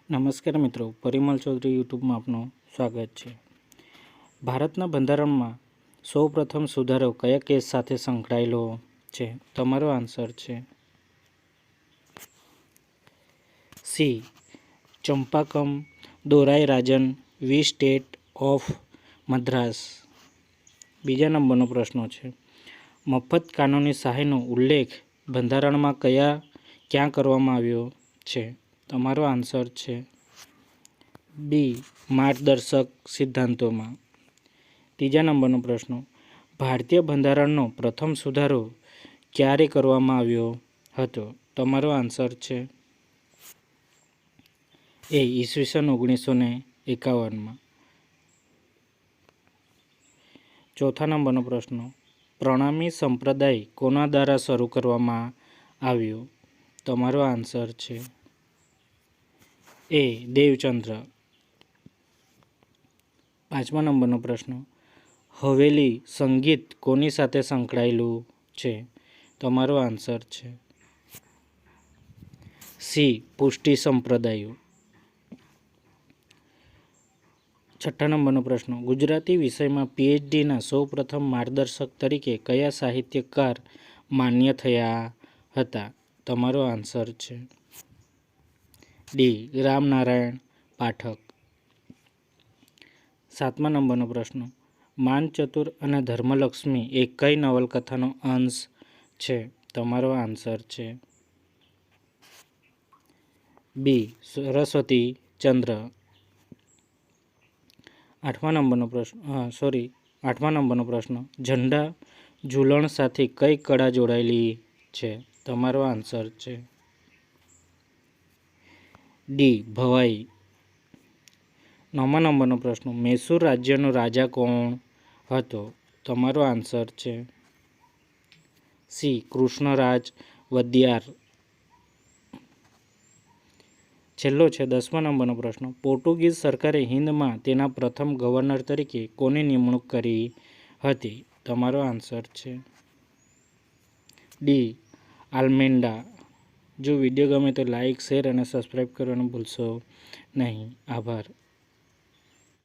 નમસ્કાર મિત્રો, પરિમલ ચૌધરી યુટ્યુબમાં આપનું સ્વાગત છે. ભારતના બંધારણમાં સૌપ્રથમ સુધારો કયા કેસ સાથે સંકળાયેલો છે? તમારો આન્સર છે C. Champakam Dorai Rajan v state of Madras. બીજા નંબરનો પ્રશ્ન છે, મફત કાનૂની સહાયનો ઉલ્લેખ બંધારણમાં ક્યાં કરવામાં આવ્યો છે? તમારો આન્સર છે બી. માર્ગદર્શક સિદ્ધાંતોમાં. ત્રીજા નંબરનો પ્રશ્ન, ભારતીય બંધારણનો પ્રથમ સુધારો ક્યારે કરવામાં આવ્યો હતો? તમારો આન્સર છે એ. ઈસવીસન 1951માં. ચોથા નંબરનો પ્રશ્ન, પ્રણામી સંપ્રદાય કોના દ્વારા શરૂ કરવામાં આવ્યો? તમારો આન્સર છે એ. દેવચંદ્ર. પાંચમા નંબરનો પ્રશ્ન, હવેલી સંગીત કોની સાથે સંકળાયેલું છે? તમારો આન્સર છે સી. પુષ્ટિ સંપ્રદાયો. છઠ્ઠા નંબરનો પ્રશ્ન, ગુજરાતી વિષયમાં પીએચડીના સૌપ્રથમ માર્ગદર્શક તરીકે કયા સાહિત્યકાર માન્ય થયા હતા? તમારો આન્સર છે ડી. રામનારાયણ પાઠક. સાતમા નંબરનો પ્રશ્ન, માનચતુર અને ધર્મલક્ષ્મી એ કઈ નવલકથાનો અંશ છે? તમારો આન્સર છે બી. સરસ્વતી ચંદ્ર. આઠમા નંબરનો પ્રશ્ન, ઝંડા ઝૂલણ સાથે કઈ કળા જોડાયેલી છે? તમારો આન્સર છે ડી. ભવાઈ. નવમા નંબરનો પ્રશ્ન, મૈસૂર રાજ્યનો રાજા કોણ હતો? તમારો આન્સર છે સી. કૃષ્ણરાજ વદિયાર. છેલ્લો છે 10મા નંબરનો પ્રશ્ન, પોર્ટુગીઝ સરકારે હિંદમાં તેના પ્રથમ ગવર્નર તરીકે કોની નિમણૂક કરી હતી? તમારો આન્સર છે ડી. આલ્મેડા. જો વિડીયો ગમે તો લાઇક, શેર અને સબસ્ક્રાઈબ કરવાનું ભૂલશો નહીં. આભાર.